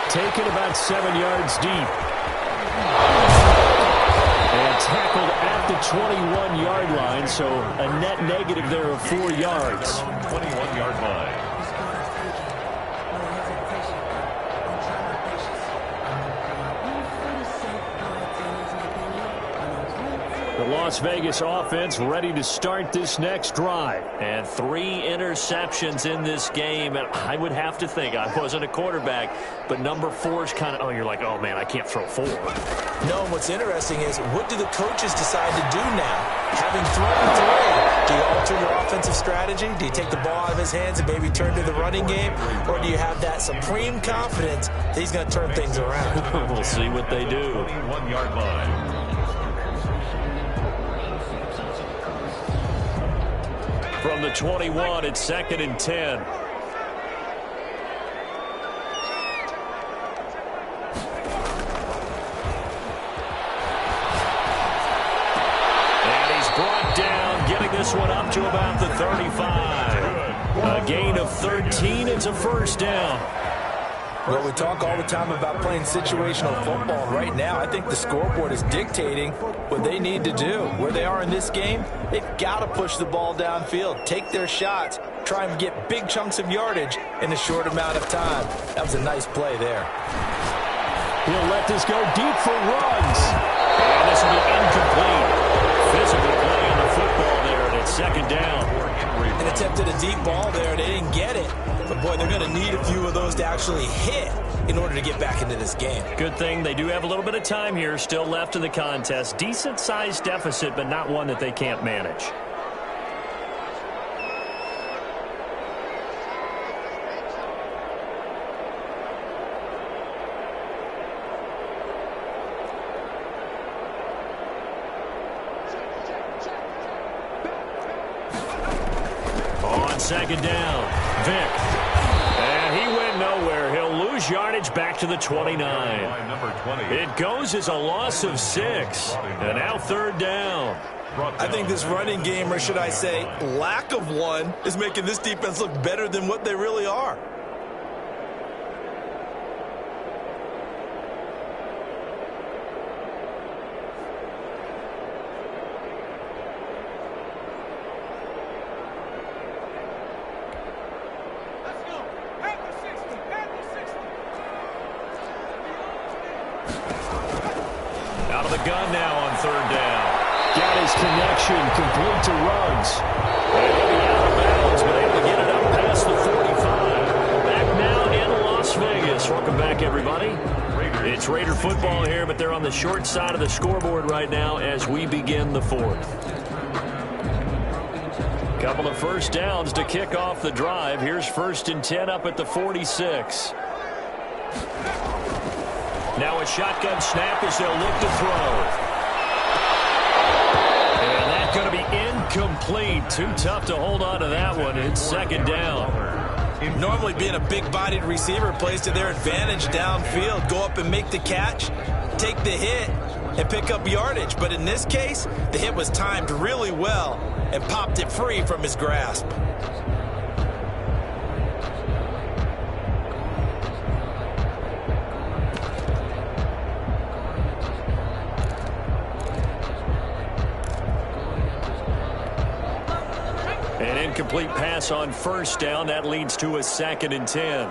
taken about 7 yards deep. And tackled at the 21-yard line, so a net negative there of 4 yards. 21-yard line. The Las Vegas offense ready to start this next drive. And 3 interceptions in this game. And I would have to think, I wasn't a quarterback, but number 4 is kind of, oh, you're like, oh, man, I can't throw 4. No, what's interesting is what do the coaches decide to do now? Having thrown 3, do you alter your offensive strategy? Do you take the ball out of his hands and maybe turn to the running game? Or do you have that supreme confidence that he's going to turn things around? We'll see what they do. 21-yard line. From the 21, it's 2nd and 10. And he's brought down, getting this one up to about the 35. A gain of 13. It's a first down. Well, we talk all the time about playing situational football. Right now, I think the scoreboard is dictating what they need to do. Where they are in this game, they've got to push the ball downfield, take their shots, try and get big chunks of yardage in a short amount of time. That was a nice play there. He'll let this go deep for runs. And this will be incomplete. Physical play on the football there, and it's 2nd down. And attempted a deep ball there. They didn't get it. But, boy, they're going to need a few of those to actually hit in order to get back into this game. Good thing they do have a little bit of time here still left in the contest. Decent-sized deficit, but not one that they can't manage. On 2nd down, Vick. And he went nowhere. He'll lose yardage back to the 29. It goes as a loss of 6. And now 3rd down. I think this running game, or should I say lack of one, is making this defense look better than what they really are. Out of the gun now on 3rd down. Got his connection, complete to runs. And he'll be out of bounds, but able to get it up past the 45. Back now in Las Vegas. Welcome back, everybody. It's Raider football here, but they're on the short side of the scoreboard right now as we begin the 4th. Couple of first downs to kick off the drive. Here's 1st and 10 up at the 46. Now a shotgun snap as they'll look to throw. And that's going to be incomplete. Too tough to hold on to that one. It's 2nd down. Normally being a big-bodied receiver plays to their advantage downfield. Go up and make the catch, take the hit, and pick up yardage. But in this case, the hit was timed really well and popped it free from his grasp. An incomplete pass on 1st down. That leads to a 2nd and 10.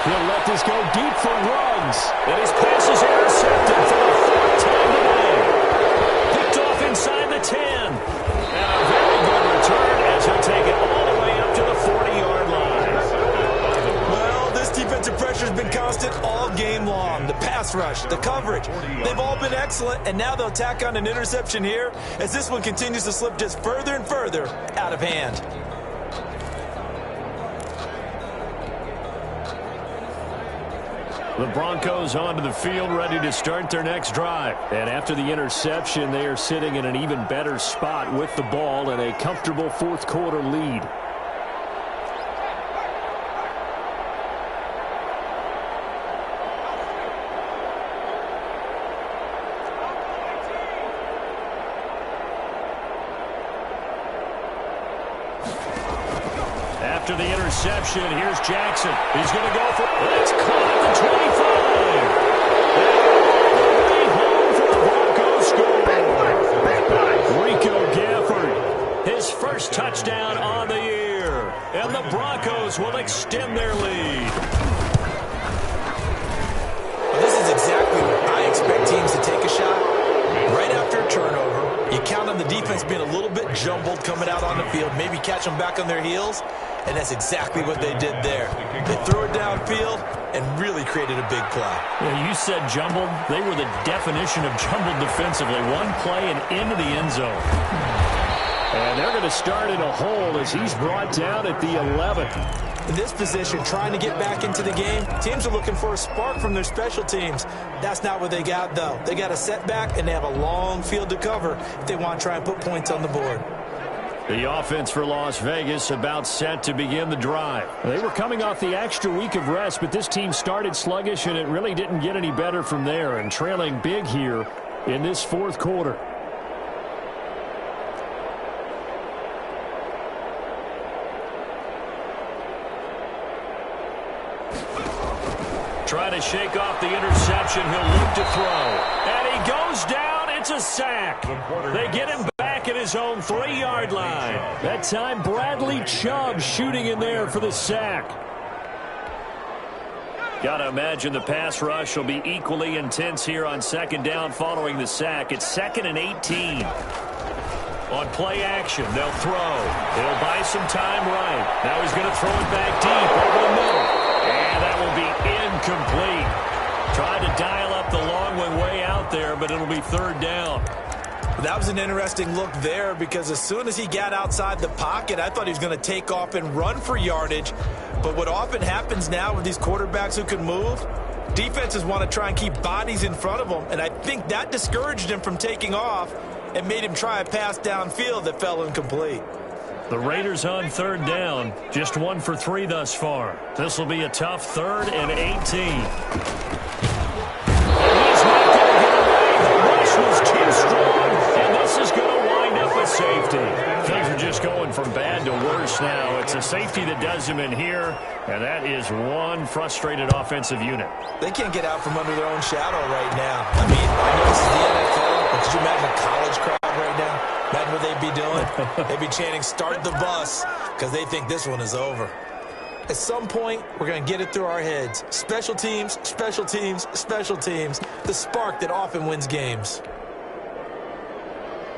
He'll let this go deep for runs. And his pass is intercepted for the 4th time today. Picked off inside the 10. And a very good return as he'll take it all the way up to the 40-yard line. Well, this defensive pressure has been constant all game long. The pass rush, the coverage, they've all been excellent, and now they'll tack on an interception here as this one continues to slip just further and further out of hand. The Broncos onto the field ready to start their next drive. And after the interception, they are sitting in an even better spot with the ball and a comfortable 4th quarter lead. interception. Here's Jackson. He's going to go for it. It's caught at the 25. His first touchdown on the year. And the Broncos will extend their lead. Well, this is exactly what I expect teams to take a shot. Right after a turnover, you count on the defense being a little bit jumbled coming out on the field, maybe catch them back on their heels, and that's exactly what they did there. They threw it downfield and really created a big play. Well, you said jumbled. They were the definition of jumbled defensively. One play and into the end zone. And they're going to start in a hole as he's brought down at the 11. In this position, trying to get back into the game, teams are looking for a spark from their special teams. That's not what they got, though. They got a setback, and they have a long field to cover if they want to try and put points on the board. The offense for Las Vegas about set to begin the drive. They were coming off the extra week of rest, but this team started sluggish, and it really didn't get any better from there, and trailing big here in this fourth quarter. Trying to shake off the interception. He'll look to throw. And he goes down. It's a sack. They get him back at his own 3-yard line. That time, Bradley Chubb shooting in there for the sack. Got to imagine the pass rush will be equally intense here on second down following the sack. It's 2nd and 18. On play action, they'll throw. They'll buy some time right. Now he's going to throw it back deep over the middle. And that will be incomplete. Tried to dial up the long one way out there, but it'll be 3rd down. That was an interesting look there because as soon as he got outside the pocket, I thought he was going to take off and run for yardage. But what often happens now with these quarterbacks who can move, defenses want to try and keep bodies in front of them, and I think that discouraged him from taking off and made him try a pass downfield that fell incomplete. The Raiders on 3rd down, just 1 for 3 thus far. This will be a tough 3rd and 18. And he's not going to get away. The rush was too strong, and this is going to wind up a safety. Things are just going from bad to worse now. It's a safety that does him in here, and that is one frustrated offensive unit. They can't get out from under their own shadow right now. I mean, I know this is the NFL, but could you imagine a college crowd right now? Imagine what they'd be doing. They'd be chanting, "Start the bus," because they think this one is over. At some point, we're going to get it through our heads. Special teams, special teams, special teams. The spark that often wins games.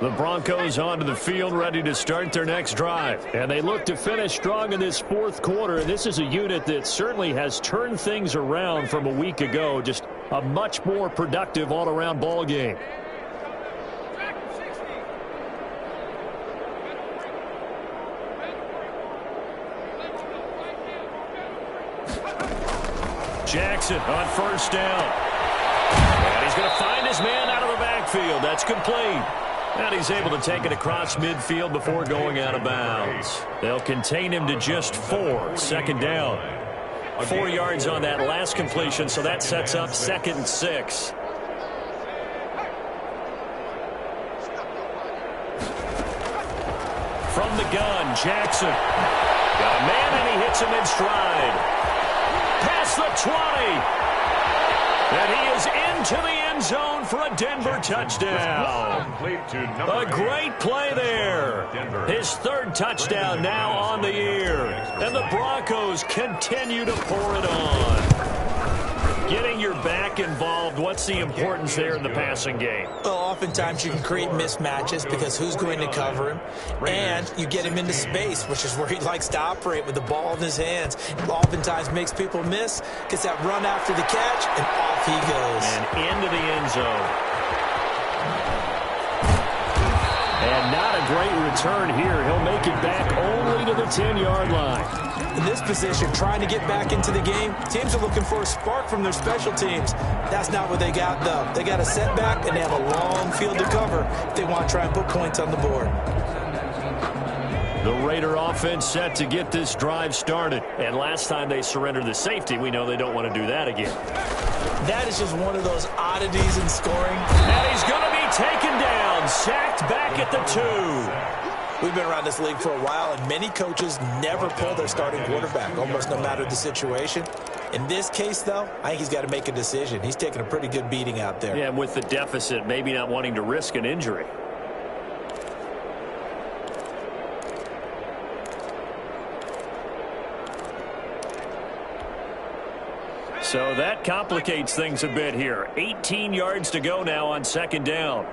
The Broncos onto the field ready to start their next drive. And they look to finish strong in this fourth quarter. And this is a unit that certainly has turned things around from a week ago. Just a much more productive all-around ball game. Jackson on 1st down. And he's going to find his man out of the backfield. That's complete. And he's able to take it across midfield before going out of bounds. They'll contain him to just 4. 2nd down. 4 yards on that last completion, so that sets up 2nd and 6. From the gun, Jackson. Got a man, and he hits him in stride. Past the 20. And he is into the end zone for a Denver touchdown. A great play there. His 3rd touchdown now on the year. And the Broncos continue to pour it on. Getting your back involved, what's the importance there in the passing game? Well, oftentimes you can create mismatches because who's going to cover him? And you get him into space, which is where he likes to operate with the ball in his hands. Oftentimes makes people miss, gets that run after the catch, and off he goes. And into the end zone. And not a great return here. He'll make it back only to the 10-yard line. In this position, trying to get back into the game, teams are looking for a spark from their special teams. That's not what they got, though. They got a setback, and they have a long field to cover if they want to try and put points on the board. The Raider offense set to get this drive started. And last time they surrendered the safety, we know they don't want to do that again. That is just one of those oddities in scoring. And he's going to be taken down, sacked back at the 2. We've been around this league for a while, and many coaches never pull their starting quarterback, almost no matter the situation. In this case, though, I think he's got to make a decision. He's taking a pretty good beating out there. Yeah, and with the deficit, maybe not wanting to risk an injury. So that complicates things a bit here. 18 yards to go now on second down.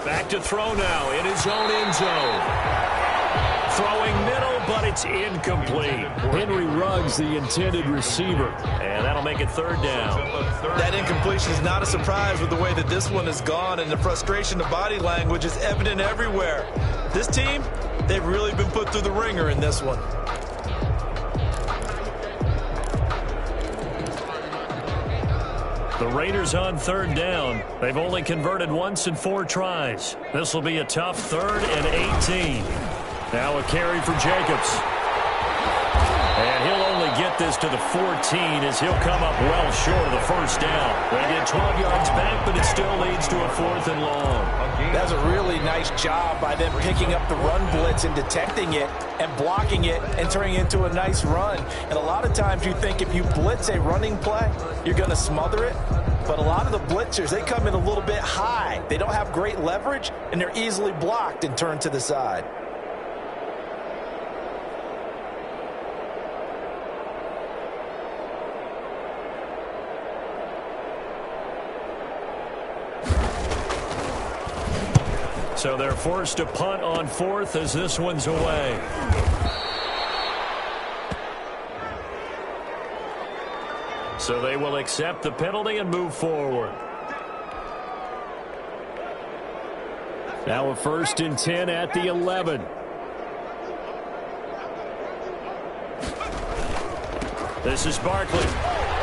Back to throw now in his own end zone. Throwing middle, but it's incomplete. Henry Ruggs, the intended receiver. And that'll make it third down. That incompletion is not a surprise with the way that this one has gone, and the frustration of body language is evident everywhere. This team, they've really been put through the ringer in this one. The Raiders on third down. They've only converted once in 4 tries. This will be a tough 3rd and 18. Now a carry for Jacobs. And he'll only get this to the 14 as he'll come up well short of the first down. They get 12 yards back, but it still leads to a 4th and long. That's a really nice job by them picking up the run blitz and detecting it and blocking it and turning it into a nice run. And a lot of times you think if you blitz a running play, you're going to smother it. But a lot of the blitzers, they come in a little bit high. They don't have great leverage, and they're easily blocked and turned to the side. So they're forced to punt on 4th as this one's away. So they will accept the penalty and move forward. Now a 1st and 10 at the 11. This is Barkley.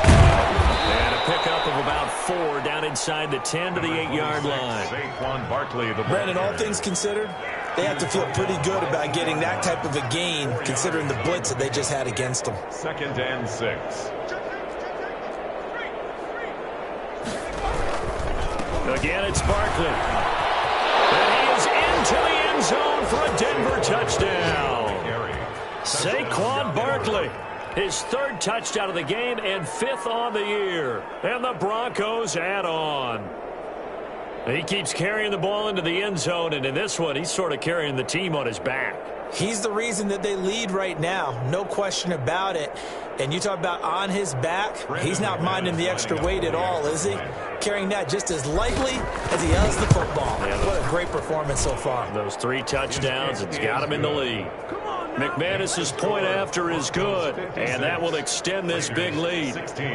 And a pickup of about 4 down inside the 10 to the 8-yard line. Brandon, all things considered, they have to feel pretty good about getting that type of a gain considering the blitz that they just had against them. 2nd and 6. Again, it's Barkley. And he is into the end zone for a Denver touchdown. Saquon Barkley. His 3rd touchdown of the game and 5th on the year. And the Broncos add on. He keeps carrying the ball into the end zone, and in this one, he's sort of carrying the team on his back. He's the reason that they lead right now, no question about it. And you talk about on his back, he's not minding the extra weight at all, is he? Carrying that just as lightly as he does the football. What a great performance so far. Those 3 touchdowns, it's got him in the lead. McManus's point after is good, and that will extend this big lead. 16.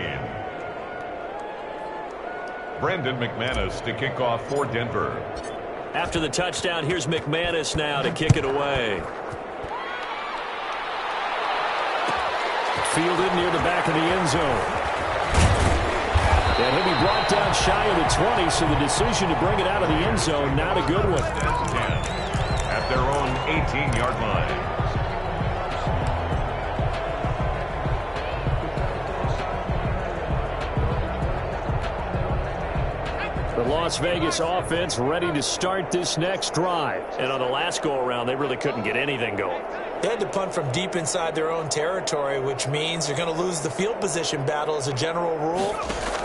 Brendan McManus to kick off for Denver. After the touchdown, here's McManus now to kick it away. Fielded near the back of the end zone. And he'll be brought down shy of the 20, so the decision to bring it out of the end zone, not a good one. 10 at their own 18-yard line. The Las Vegas offense ready to start this next drive. And on the last go-around, they really couldn't get anything going. They had to punt from deep inside their own territory, which means they're going to lose the field position battle as a general rule.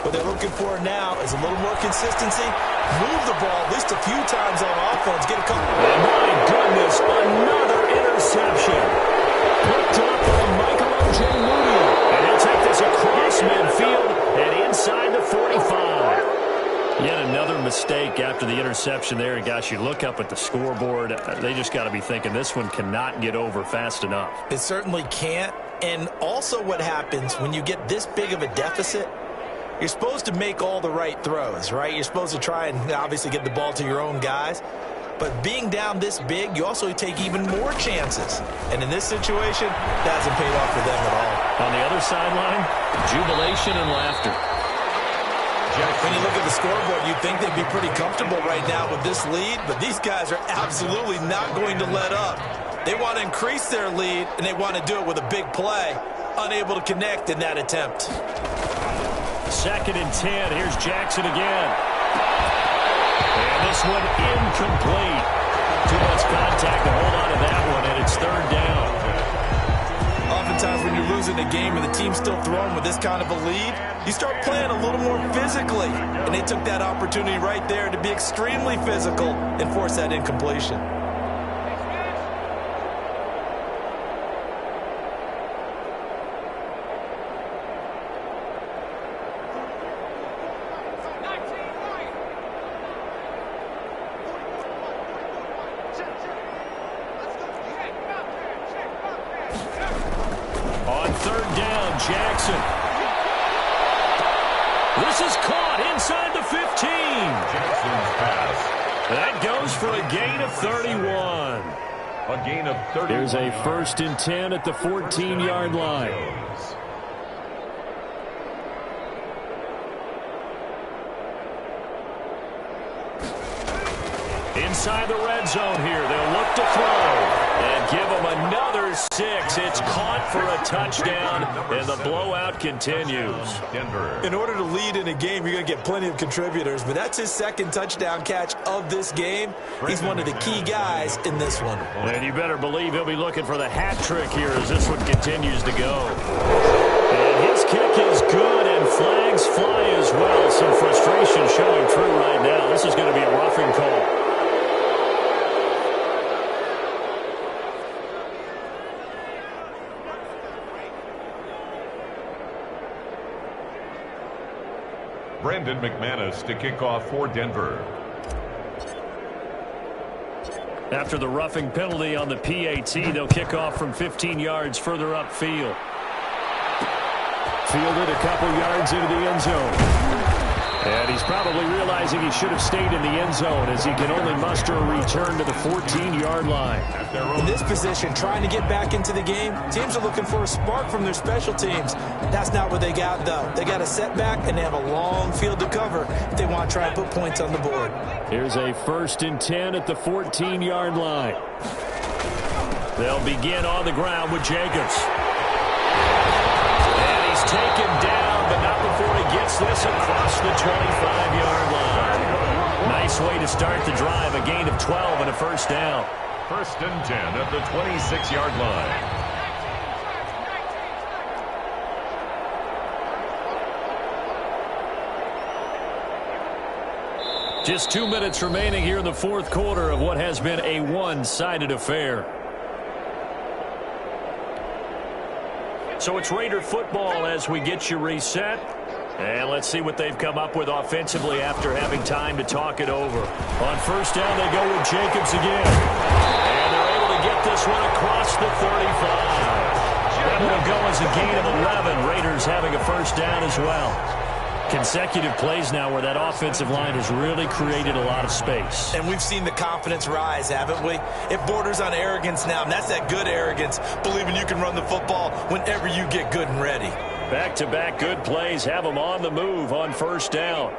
What they're looking for now is a little more consistency. Move the ball at least a few times on offense. Get a couple. Oh, my goodness, another interception. Picked up by mfj20. And he'll take this across midfield and inside the 45. Yet another mistake after the interception there. And, gosh, you look up at the scoreboard. They just got to be thinking this one cannot get over fast enough. It certainly can't. And also what happens when you get this big of a deficit, you're supposed to make all the right throws, right? You're supposed to try and obviously get the ball to your own guys. But being down this big, you also take even more chances. And in this situation, that hasn't paid off for them at all. On the other sideline, jubilation and laughter. When you look at the scoreboard, you'd think they'd be pretty comfortable right now with this lead, but these guys are absolutely not going to let up. They want to increase their lead, and they want to do it with a big play, unable to connect in that attempt. 2nd and 10. Here's Jackson again. And this one incomplete. Too much contact to hold on to that one, and it's 3rd down. Oftentimes when you're losing a game and the team's still throwing with this kind of a lead, you start playing a little more physically. And they took that opportunity right there to be extremely physical and force that incompletion. On 3rd down, Jackson. This is caught inside the 15. Jackson's pass. That goes for a gain of 31. A gain of 31. There's a 1st and 10 at the 14-yard line. Inside the red zone here. They'll look to throw and give them another 6. It's caught for a touchdown, and the blowout continues. Denver. In order to lead in a game, you're going to get plenty of contributors, but that's his 2nd touchdown catch of this game. He's one of the key guys in this one. And you better believe he'll be looking for the hat trick here as this one continues to go. And his kick is good, and flags fly as well. Some frustration showing through right now. This is going to be a roughing call. Brandon McManus to kick off for Denver. After the roughing penalty on the PAT, they'll kick off from 15 yards further upfield. Fielded a couple yards into the end zone. And he's probably realizing he should have stayed in the end zone as he can only muster a return to the 14-yard line. In this position, trying to get back into the game, teams are looking for a spark from their special teams. That's not what they got, though. They got a setback, and they have a long field to cover if they want to try and put points on the board. Here's a 1st and 10 at the 14-yard line. They'll begin on the ground with Jacobs. And he's taken down, but not before he gets this across the 25-yard line. Nice way to start the drive, a gain of 12 and a 1st down. 1st and 10 at the 26-yard line. Just 2 minutes remaining here in the 4th quarter of what has been a one-sided affair. So it's Raider football as we get you reset. And let's see what they've come up with offensively after having time to talk it over. On 1st down, they go with Jacobs again. And they're able to get this one across the 35. That will go as a gain of 11. Raiders having a 1st down as well. Consecutive plays now where that offensive line has really created a lot of space. And we've seen the confidence rise, haven't we? It borders on arrogance now, and that's that good arrogance, believing you can run the football whenever you get good and ready. Back-to-back good plays have them on the move on 1st down.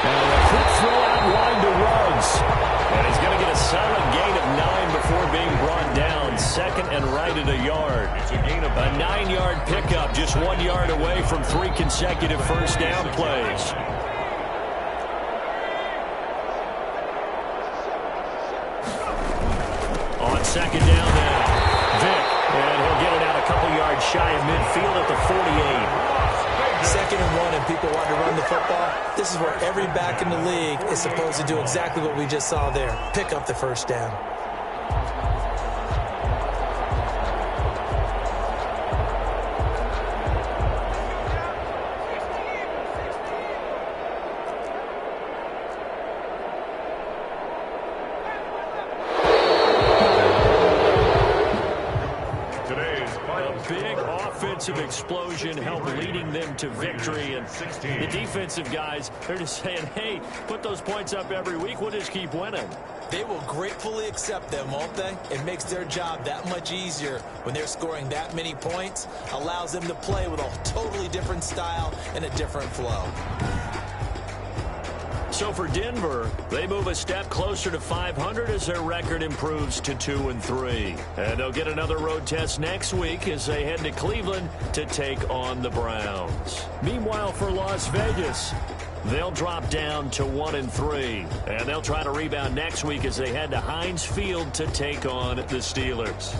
And a quick throw out wide to Ruggs. And he's going to get a solid gain of 9 before being brought down. 2nd and right at a yard. It's a gain of a 9-yard pickup, just 1 yard away from 3 consecutive 1st down plays. On 2nd down now, Vick, and he'll get it out a couple yards shy of midfield at the 48. 2nd and 1 and people want to run the football. This is where every back in the league is supposed to do exactly what we just saw there. Pick up the 1st down. Explosion help leading them to victory, and the defensive guys, they're just saying, hey, put those points up every week, we'll just keep winning. They will gratefully accept them, won't they? It makes their job that much easier when they're scoring that many points, allows them to play with a totally different style and a different flow. So for Denver, they move a step closer to 500 as their record improves to 2-3. And they'll get another road test next week as they head to Cleveland to take on the Browns. Meanwhile, for Las Vegas, they'll drop down to 1-3. And they'll try to rebound next week as they head to Heinz Field to take on the Steelers.